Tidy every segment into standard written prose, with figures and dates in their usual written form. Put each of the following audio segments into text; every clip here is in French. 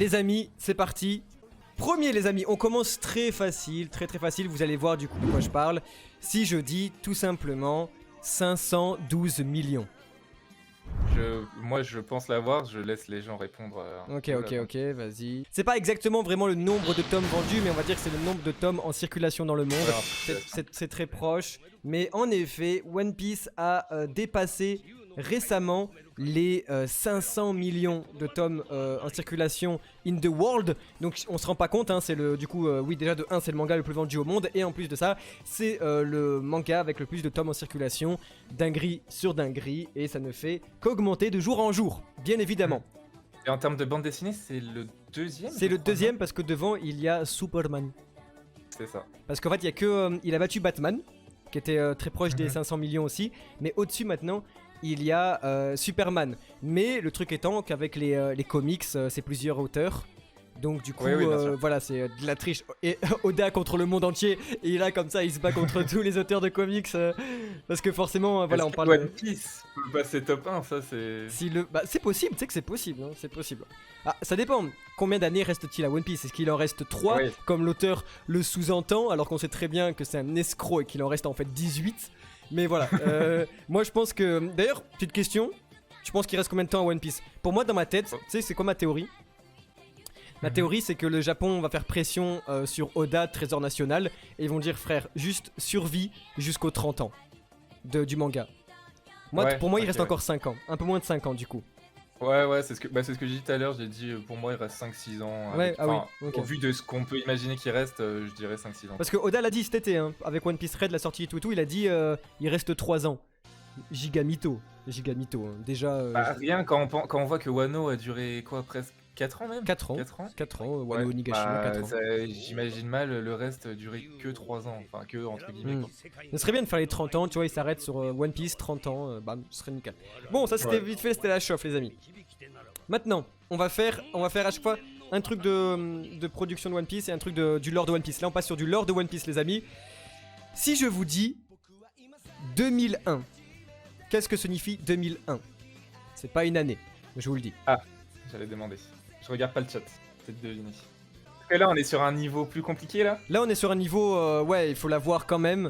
les amis, c'est parti. Premier les amis, on commence très facile, très facile, vous allez voir du coup de quoi je parle. Si je dis tout simplement 512 millions. Moi je pense l'avoir, je laisse les gens répondre. Ok, vas-y. C'est pas exactement vraiment le nombre de tomes vendus, mais on va dire que c'est le nombre de tomes en circulation dans le monde. C'est très proche. Mais en effet, One Piece a dépassé récemment les 500 millions de tomes en circulation in the world. Donc on se rend pas compte, hein, c'est le du coup oui déjà de 1 c'est le manga le plus vendu au monde et en plus de ça c'est le manga avec le plus de tomes en circulation, dinguerie sur dinguerie, et ça ne fait qu'augmenter de jour en jour, bien évidemment. Et en termes de bande dessinée, c'est le deuxième. C'est le deuxième parce que devant il y a Superman. C'est ça. Parce qu'en fait il y a que il a battu Batman qui était très proche des 500 millions aussi, mais au-dessus maintenant il y a Superman. Mais le truc étant qu'avec les comics, c'est plusieurs auteurs. Donc du coup, voilà, c'est de la triche. Et Oda contre le monde entier. Et là, comme ça, il se bat contre tous les auteurs de comics. Parce que forcément, voilà, on parle One Piece peut passer top 1, ça c'est... c'est possible, tu sais que c'est possible, hein, c'est possible. Ah, ça dépend. Combien d'années reste-t-il à One Piece? Est-ce qu'il en reste 3 comme l'auteur le sous-entend, alors qu'on sait très bien que c'est un escroc et qu'il en reste en fait 18? Mais voilà, moi je pense que... D'ailleurs, petite question, tu penses qu'il reste combien de temps à One Piece? Pour moi dans ma tête, tu sais c'est quoi ma théorie? Ma théorie c'est que le Japon va faire pression sur Oda, Trésor National, et ils vont dire frère, juste survie jusqu'aux 30 ans du manga. Moi, pour moi il reste encore 5 ans, un peu moins de 5 ans du coup. Ouais, c'est ce que j'ai dit tout à l'heure, j'ai dit pour moi il reste 5-6 ans. Au vu de ce qu'on peut imaginer qu'il reste, je dirais 5-6 ans. Parce que Oda l'a dit cet été, hein, avec One Piece Red, la sortie et tout, il a dit il reste 3 ans. Gigamito, hein. Déjà... rien quand on voit que Wano a duré quoi, presque 4 ans même. 4 ans, Wano Onigashima, 4 ans. J'imagine mal le reste durer que 3 ans, enfin que entre guillemets. Ce serait bien de faire les 30 ans, tu vois, il s'arrête sur One Piece, 30 ans, bam, ce serait nickel. Bon, ça c'était vite fait, c'était la chauffe les amis. Maintenant, on va faire à chaque fois un truc de production de One Piece et un truc du lore de One Piece. Là on passe sur du lore de One Piece les amis. Si je vous dis 2001, qu'est-ce que signifie 2001? C'est pas une année, je vous le dis. Ah, j'allais demander. Je regarde pas le chat, peut-être deviner. Parce que là on est sur un niveau plus compliqué là. Là on est sur un niveau, ouais il faut la voir quand même.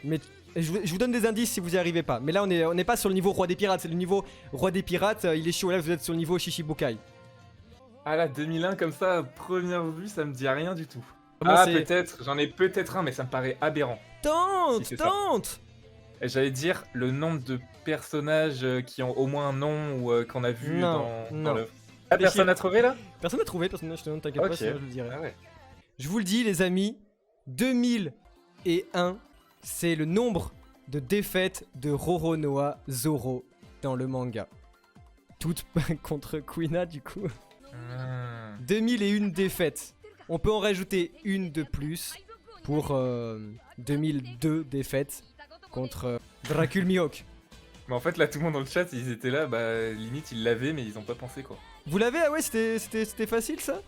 Mais je vous donne des indices si vous y arrivez pas. Mais là on n'est pas sur le niveau roi des pirates, c'est le niveau roi des pirates, il est chaud. Là vous êtes sur le niveau Shishibukai. Ah là 2001 comme ça, première vue ça me dit rien du tout. Comment peut-être, j'en ai peut-être un mais ça me paraît aberrant. Tente. Et j'allais dire le nombre de personnages qui ont au moins un nom ou qu'on a vu dans l'œuvre. Ah, personne n'a trouvé là? Personne n'a trouvé, personne n'a trouvé, t'inquiète pas, sinon je le dirai. Ah ouais. Je vous le dis les amis, 2001, c'est le nombre de défaites de Roronoa Zoro dans le manga. Toutes contre Kuina du coup. 2001 défaites. On peut en rajouter une de plus pour 2002 défaites contre Dracul Mihawk. Mais en fait là tout le monde dans le chat ils étaient là, limite ils l'avaient mais ils ont pas pensé quoi. Vous l'avez? Ah ouais, c'était facile ça?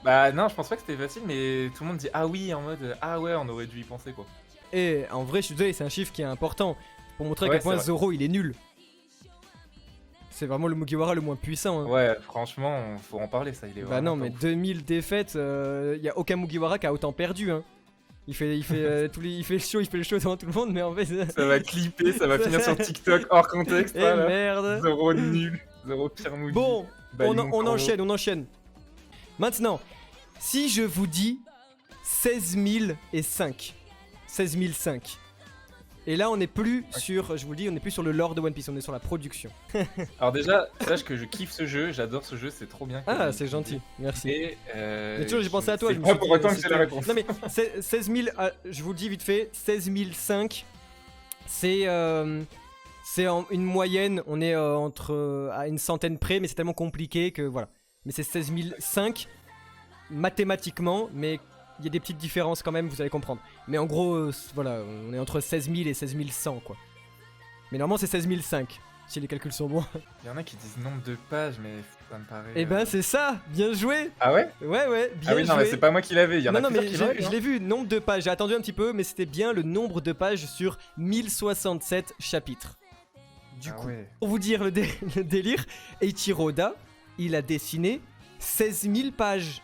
Bah non, je pense pas que c'était facile, mais tout le monde dit ah oui en mode ah ouais on aurait dû y penser quoi. Et en vrai je suis désolé, c'est un chiffre qui est important pour montrer à quel point Zoro il est nul. C'est vraiment le Mugiwara le moins puissant. Hein. Ouais, franchement, faut en parler ça, il est vraiment. Bah non, mais 2000 défaites, y a aucun Mugiwara qui a autant perdu. Hein. Il fait le show devant tout le monde, mais en fait. Ça va clipper, ça va finir sur TikTok hors contexte. Et voilà. Merde. Zoro nul, Zoro pire Mugi. Bon, on enchaîne. Maintenant, si je vous dis 16005. 16005. Et là, on n'est plus sur, je vous le dis, on n'est plus sur le lore de One Piece, on est sur la production. Alors déjà, sache que je kiffe ce jeu, j'adore ce jeu, c'est trop bien. Ah, c'est gentil, merci. Mais toujours, j'ai pensé à toi. C'est pas pour autant que c'est la réponse. Non mais 16 000, je vous le dis vite fait, 16 005, c'est une moyenne, on est à une centaine près, mais c'est tellement compliqué que voilà. Mais c'est 16 005 mathématiquement, mais il y a des petites différences quand même, vous allez comprendre. Mais en gros, voilà, on est entre 16 000 et 16 100 quoi. Mais normalement c'est 16 005, si les calculs sont bons. Il y en a qui disent nombre de pages, mais ça me paraît... Eh ben c'est ça, bien joué. Ah ouais? Ouais, bien joué. Ah oui, non mais c'est pas moi qui l'avais, il y en a non, mais qui l'avaient. je l'ai vu, nombre de pages, j'ai attendu un petit peu, mais c'était bien le nombre de pages sur 1067 chapitres. Du coup, pour vous dire le délire, Eiichiro Oda, il a dessiné 16 000 pages.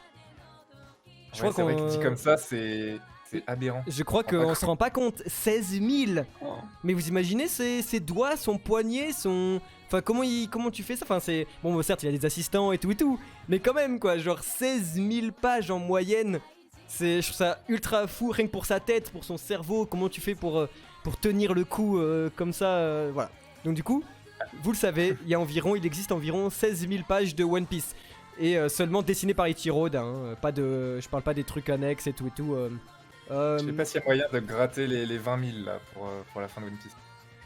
Je crois qu'on dit comme ça, c'est aberrant. Je crois qu'on se rend pas compte. 16 000. Oh. Mais vous imaginez ses doigts, son poignet, son... Enfin, comment tu fais ça? Enfin, c'est... Bon, certes, il y a des assistants et tout. Mais quand même, quoi. Genre 16 000 pages en moyenne. Je trouve ça ultra fou, rien que pour sa tête, pour son cerveau. Comment tu fais pour tenir le coup comme ça, voilà. Donc du coup, vous le savez, il existe environ 16 000 pages de One Piece. Et seulement dessiné par Eiichiro Oda, hein. Je parle pas des trucs annexes et tout. Je sais pas s'il y a moyen de gratter les 20 000 là pour la fin de One Piece.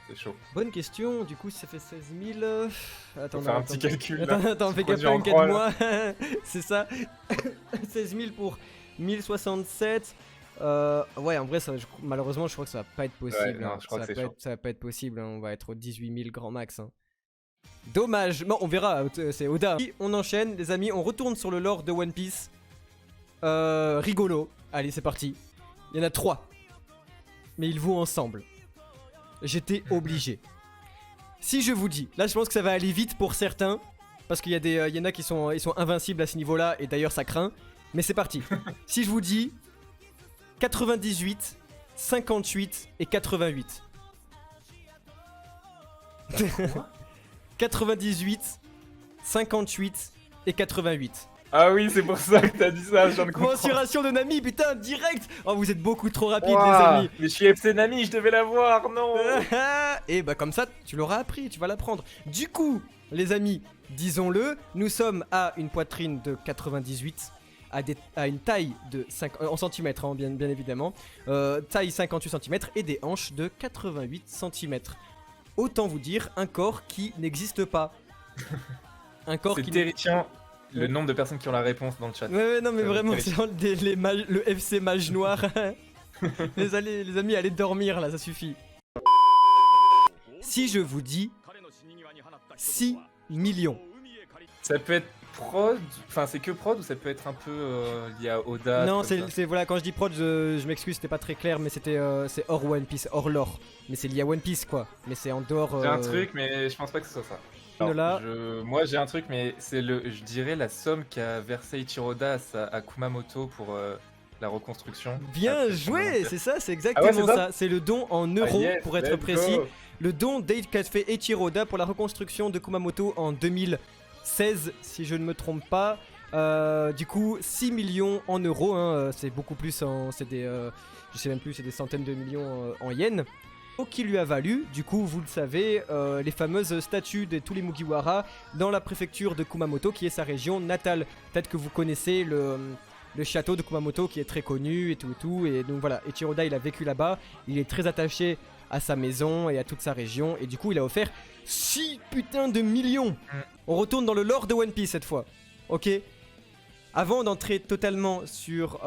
C'est chaud. Bonne question, du coup ça fait 16 000... Attends, faire un petit calcul. Attends, fais gaffe, moi. C'est ça. 16 000 pour 1067. Ouais, en vrai, malheureusement, je crois que ça va pas être possible. Ouais, non, je crois que ça va pas être possible, hein. On va être au 18 000 grand max. Hein. Dommage. Bon, on verra, c'est Oda. On enchaîne, les amis, on retourne sur le lore de One Piece. Rigolo. Allez, c'est parti. Il y en a 3. Mais ils vont ensemble. J'étais obligé. Si je vous dis, là je pense que ça va aller vite pour certains, parce qu'il y en a qui sont invincibles à ce niveau-là, et d'ailleurs ça craint. Mais c'est parti. Si je vous dis 98, 58 et 88. 98, 58 et 88. Ah oui, c'est pour ça que t'as dit ça, je viens de comprendre. Mensuration de Nami, putain, direct. Oh, vous êtes beaucoup trop rapide, les amis. Mais je suis FC Nami, je devais l'avoir, non. Et bah comme ça, tu l'auras appris, tu vas l'apprendre. Du coup, les amis, disons-le, nous sommes à une poitrine de 98, à une taille de 5 en centimètres, hein, bien évidemment, taille 58 cm et des hanches de 88 cm. Autant vous dire, un corps qui n'existe pas. Un corps qui terrifiant. Le nombre de personnes qui ont la réponse dans le chat. Ouais, non mais vraiment, c'est le FC Mage Noir. les amis, allez dormir là, ça suffit. Si je vous dis 6 millions. Ça peut être prod, enfin c'est que prod ou ça peut être un peu lié à Oda? Non, c'est voilà, quand je dis prod, je m'excuse, c'était pas très clair, mais c'est hors One Piece, hors lore. Mais c'est lié à One Piece quoi, mais c'est en dehors... J'ai un truc, mais je pense pas que ce soit ça. Alors, moi j'ai un truc, mais c'est je dirais la somme qu'a versé Eiichiro Oda à Kumamoto pour la reconstruction. Bien joué, c'est ça, c'est exactement ça. C'est le don en euros, pour être précis. Le don qu'a fait Eiichiro Oda pour la reconstruction de Kumamoto en 2016, si je ne me trompe pas. Du coup, 6 millions en euros, hein, c'est beaucoup plus, je sais même plus, c'est des centaines de millions en yens. Qui lui a valu, du coup vous le savez, les fameuses statues de tous les Mugiwara dans la préfecture de Kumamoto qui est sa région natale. Peut-être que vous connaissez le château de Kumamoto qui est très connu et tout, et donc voilà, Eiichiro Oda il a vécu là-bas, il est très attaché à sa maison et à toute sa région, et du coup il a offert 6 putains de millions. On retourne dans le lore de One Piece cette fois, ok. Avant d'entrer totalement sur...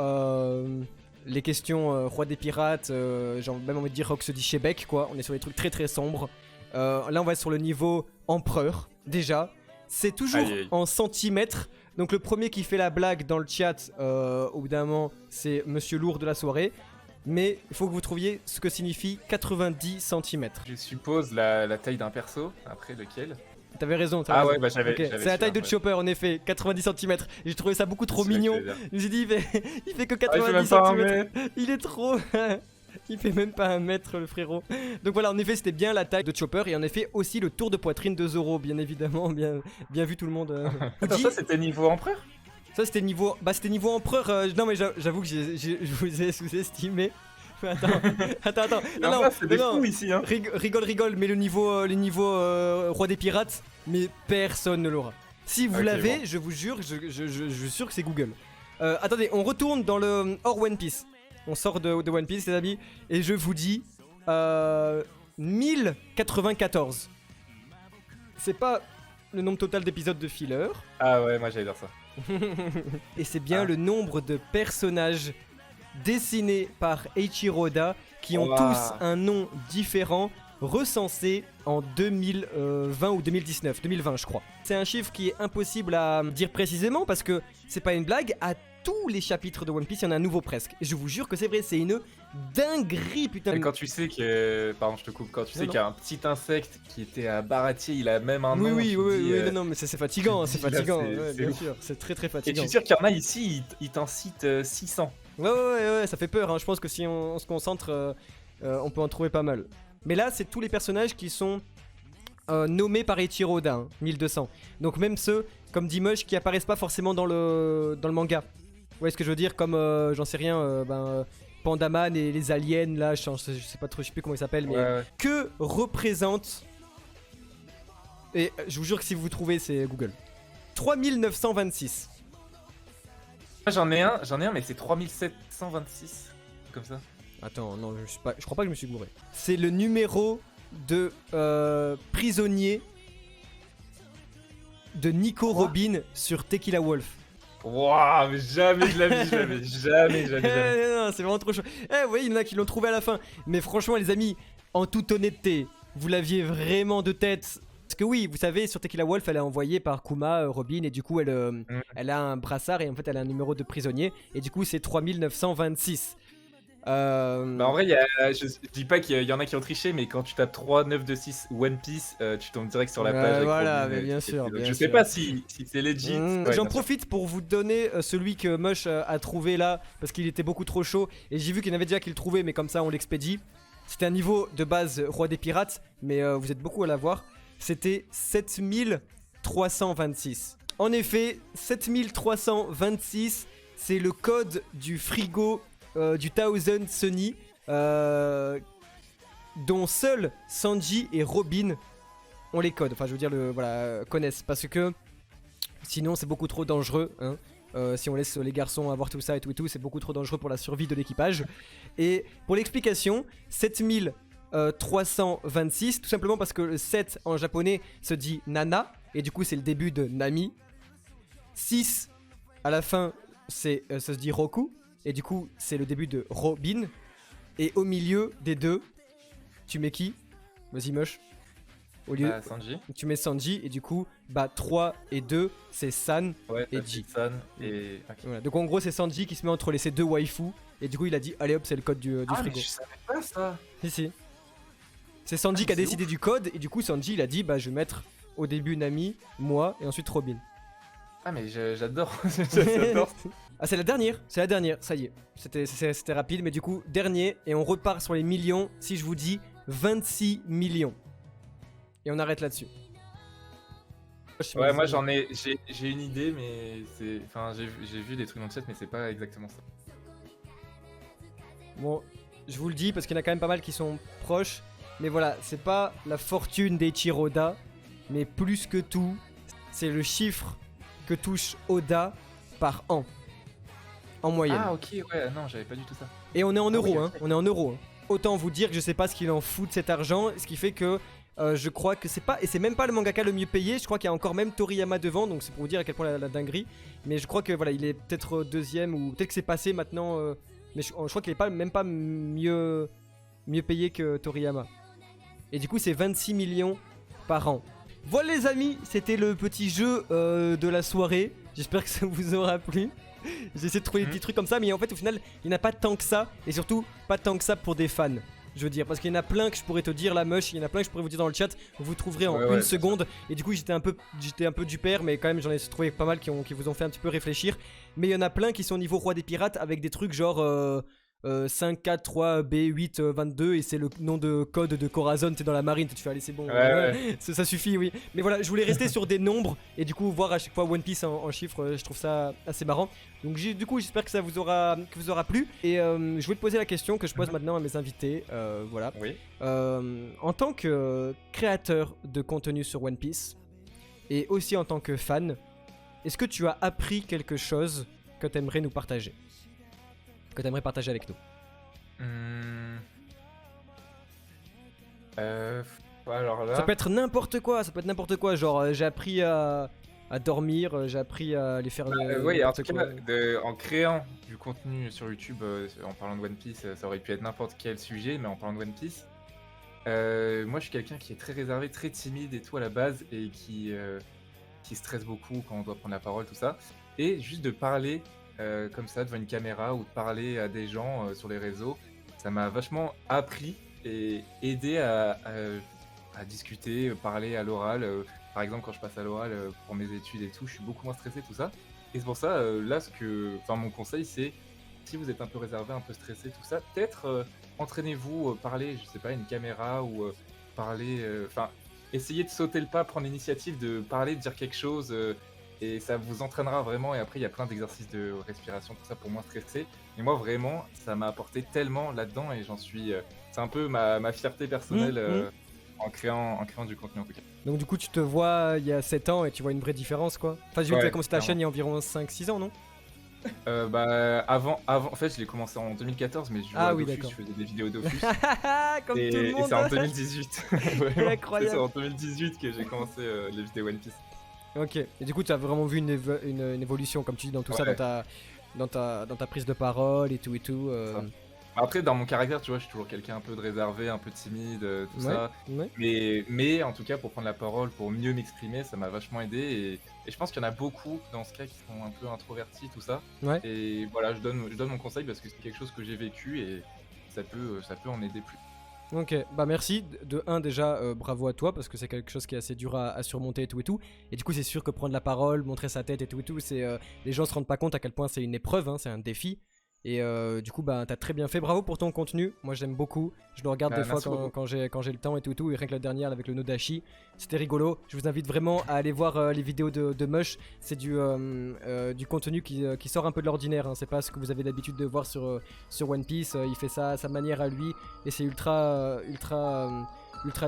les questions roi des pirates, j'ai même envie de dire Rocksteady Shebeck quoi, on est sur des trucs très très sombres. Là on va être sur le niveau empereur, déjà. C'est toujours en centimètres, donc le premier qui fait la blague dans le chat, au bout d'un moment, c'est Monsieur Lourd de la soirée. Mais il faut que vous trouviez ce que signifie 90 cm. Je suppose la taille d'un perso, après lequel? T'avais raison, raison. Ouais, bah j'avais. C'est la taille de Chopper en effet, 90 cm. J'ai trouvé ça beaucoup trop mignon. Je me suis dit, il fait que 90 cm. Il est trop. Il fait même pas 1 mètre le frérot. Donc voilà, en effet, c'était bien la taille de Chopper et en effet aussi le tour de poitrine de Zoro, bien évidemment. Bien vu tout le monde. Attends, ça c'était niveau empereur? Ça c'était niveau. Bah c'était niveau empereur. Non, mais j'avoue que je vous ai sous-estimé. Attends. Non, c'est des fous ici, hein. Rigole, mais le niveau roi des pirates, mais personne ne l'aura. Si vous l'avez, bon. Je vous jure, je suis sûr que c'est Google. Attendez, on retourne dans le hors One Piece. On sort de One Piece, les amis, et je vous dis 1094. C'est pas le nombre total d'épisodes de filler. Ah ouais, moi j'allais dire ça. Et c'est bien le nombre de personnages dessinés par Eiichiro Oda qui ont tous un nom différent, recensé en 2020 ou 2019, 2020 je crois. C'est un chiffre qui est impossible à dire précisément parce que c'est pas une blague. À tous les chapitres de One Piece, il y en a un nouveau presque. Et je vous jure que c'est vrai, c'est une dinguerie, putain. Mais quand tu sais que, pardon, je te coupe, quand tu sais qu'il y a un petit insecte qui était à Baratier, il a même un nom. Oui, non, mais c'est fatigant, c'est fatigant, bien sûr, c'est très fatigant. Et je suis sûr qu'il y en a ici, ils t'en citent 600. Ouais, ça fait peur, hein. Je pense que si on se concentre, on peut en trouver pas mal. Mais là, c'est tous les personnages qui sont nommés par Eiichiro Oda, hein, 1200. Donc même ceux, comme dit Mosh, qui apparaissent pas forcément dans le manga. Vous voyez ce que je veux dire? Comme, j'en sais rien, Pandaman et les aliens, là, je sais pas trop, je sais plus comment ils s'appellent, mais que représente... Et je vous jure que si vous trouvez, c'est Google. 3926. J'en ai un, mais c'est 3726. Comme ça. Attends, non, je crois pas que je me suis gouré. C'est le numéro de prisonnier de Nico Robin sur Tequila Wolf. Waouh, mais jamais je l'avais, jamais. Non, c'est vraiment trop chaud. Oui, il y en a qui l'ont trouvé à la fin. Mais franchement, les amis, en toute honnêteté, vous l'aviez vraiment de tête. Parce que oui, vous savez, sur Tequila Wolf, elle est envoyée par Kuma, Robin, et du coup, elle a un brassard, et en fait, elle a un numéro de prisonnier. Et du coup, c'est 3926. Bah en vrai, je dis pas qu'il y en a qui ont triché, mais quand tu tapes 3926 One Piece, tu tombes direct sur la page. Voilà, mais bien sûr. Je sais pas si c'est legit. J'en profite pour vous donner celui que Mosh a trouvé là, parce qu'il était beaucoup trop chaud. Et j'ai vu qu'il y en avait déjà qui le trouvaient, mais comme ça on l'expédie. C'était un niveau de base Roi des Pirates, mais vous êtes beaucoup à l'avoir. C'était 7326. En effet, 7326, c'est le code du frigo du Thousand Sunny, dont seuls Sanji et Robin ont les codes. Enfin, je veux dire, connaissent. Parce que sinon, c'est beaucoup trop dangereux. Hein. Si on laisse les garçons avoir tout ça et tout, c'est beaucoup trop dangereux pour la survie de l'équipage. Et pour l'explication, 7326, tout simplement parce que le 7 en japonais se dit Nana, et du coup, c'est le début de Nami. 6 à la fin, ça se dit Roku. Et du coup, c'est le début de Robin. Et au milieu des deux, tu mets qui? Vas-y, Mosh. Au lieu, Sanji. Tu mets Sanji. Et du coup, 3 et 2, c'est San et Ji. San et... Okay. Voilà. Donc en gros, c'est Sanji qui se met entre ces deux waifus. Et du coup, il a dit, allez hop, c'est le code du frigo. Mais je savais pas ça. Si. C'est Sanji qui a décidé du code. Et du coup, Sanji, il a dit, je vais mettre au début Nami, moi, et ensuite Robin. Ah mais j'adore. J'adore. Ah, c'est la dernière, ça y est. C'était rapide, mais du coup, dernier, et on repart sur les millions. Si je vous dis 26 millions. Et on arrête là-dessus. Ouais, moi j'ai une idée, mais c'est. Enfin, j'ai vu des trucs dans le chat, mais c'est pas exactement ça. Bon, je vous le dis parce qu'il y en a quand même pas mal qui sont proches. Mais voilà, c'est pas la fortune d'Eiichiro Oda, mais plus que tout, c'est le chiffre que touche Oda par an. En moyenne. Ah ok, ouais, non, j'avais pas du tout ça. Et on est en euros, hein, on est en euros. Hein. Autant vous dire que je sais pas ce qu'il en fout de cet argent, ce qui fait que je crois que c'est pas, et c'est même pas le mangaka le mieux payé, je crois qu'il y a encore même Toriyama devant, donc c'est pour vous dire à quel point la dinguerie. Mais je crois que voilà, il est peut-être deuxième, ou peut-être que c'est passé maintenant, mais je crois qu'il est même pas mieux payé que Toriyama. Et du coup c'est 26 millions par an. Voilà les amis, c'était le petit jeu de la soirée, j'espère que ça vous aura plu. J'ai essayé de trouver des petits trucs comme ça, mais en fait au final il n'y en a pas tant que ça, et surtout pas tant que ça pour des fans. Je veux dire, parce qu'il y en a plein que je pourrais te dire, la Mosh, il y en a plein que je pourrais vous dire dans le chat, vous trouverez en une seconde. Et du coup j'étais un peu du père, mais quand même j'en ai trouvé pas mal qui vous ont fait un petit peu réfléchir. Mais il y en a plein qui sont au niveau Roi des Pirates avec des trucs genre 5, 4, 3, B, 8, 22, et c'est le nom de code de Corazon, t'es dans la marine, tu fais allez c'est bon, ça suffit, oui. Mais voilà, je voulais rester sur des nombres, et du coup voir à chaque fois One Piece en chiffres, je trouve ça assez marrant. Donc du coup j'espère que ça vous aura plu, et je vais te poser la question que je pose maintenant à mes invités, voilà. Oui. En tant que créateur de contenu sur One Piece, et aussi en tant que fan, est-ce que tu as appris quelque chose que tu aimerais nous partager? Que tu aimerais partager avec nous? Alors là... Ça peut être n'importe quoi, genre j'ai appris à dormir, j'ai appris à aller faire oui, en tout cas, en créant du contenu sur YouTube, en parlant de One Piece, ça aurait pu être n'importe quel sujet, mais en parlant de One Piece, moi je suis quelqu'un qui est très réservé, très timide et tout à la base, et qui stresse beaucoup quand on doit prendre la parole, tout ça. Et juste de parler comme ça devant une caméra ou de parler à des gens sur les réseaux. Ça m'a vachement appris et aidé à discuter, parler à l'oral. Par exemple, quand je passe à l'oral pour mes études et tout, je suis beaucoup moins stressé, tout ça. Et c'est pour ça, là, mon conseil, c'est si vous êtes un peu réservé, un peu stressé, tout ça, peut-être entraînez-vous, parler, je sais pas, à une caméra ou parler, enfin, essayez de sauter le pas, prendre l'initiative de parler, de dire quelque chose, et ça vous entraînera vraiment. Et après, il y a plein d'exercices de respiration, tout ça, pour moins stresser. Et moi, vraiment, ça m'a apporté tellement là-dedans, et j'en suis. C'est un peu ma fierté personnelle en créant du contenu en tout cas. Donc du coup, tu te vois il y a 7 ans et tu vois une vraie différence, quoi. Enfin, j'ai vu que tu as commencé ta clairement. chaîne il y a environ 5-6 ans, non? Avant, en fait, je l'ai commencé en 2014, mais je jouais Ah à oui, Dofus, d'accord. je faisais des vidéos Dofus. Comme tout le Et monde. c'est en 2018. Vraiment, c'est Incroyable. en 2018 que j'ai commencé les vidéos One Piece. Ok. Et du coup, tu as vraiment vu une évolution, comme tu dis, dans tout ça, Ouais. dans ta prise de parole et tout et tout. Ça. Après, dans mon caractère, tu vois, je suis toujours quelqu'un un peu de réservé, un peu timide, tout Ouais, ça. ouais. Mais en tout cas, pour prendre la parole, pour mieux m'exprimer, ça m'a vachement aidé. Et je pense qu'il y en a beaucoup dans ce cas qui sont un peu introvertis, tout ça. Ouais. Et voilà, je donne mon conseil parce que c'est quelque chose que j'ai vécu et ça peut en aider plus. Ok, bah merci. De un, déjà, bravo à toi, parce que c'est quelque chose qui est assez dur à surmonter et tout et tout. Et du coup, c'est sûr que prendre la parole, montrer sa tête et tout, c'est les gens se rendent pas compte à quel point c'est une épreuve, hein, c'est un défi. Et du coup, bah, t'as très bien fait. Bravo pour ton contenu. Moi, j'aime beaucoup. Je le regarde des fois Merci beaucoup. quand j'ai le temps et tout. Et rien que la dernière avec le Nodashi, c'était rigolo. Je vous invite vraiment à aller voir les vidéos de Mush. C'est du contenu qui sort un peu de l'ordinaire, hein. C'est pas ce que vous avez l'habitude de voir sur One Piece. Il fait ça à sa manière à lui. Et c'est ultra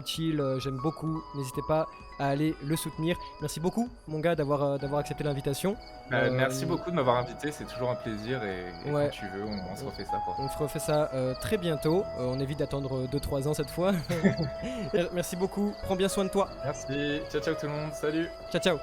chill. J'aime beaucoup. N'hésitez pas à aller le soutenir. Merci beaucoup, mon gars, d'avoir accepté l'invitation. Merci beaucoup de m'avoir invité, c'est toujours un plaisir et Ouais. quand tu veux, on se refait ça, quoi. On se refait ça très bientôt. On évite d'attendre 2-3 ans cette fois. Merci beaucoup. Prends bien soin de toi. Merci, ciao ciao tout le monde, salut. Ciao, ciao.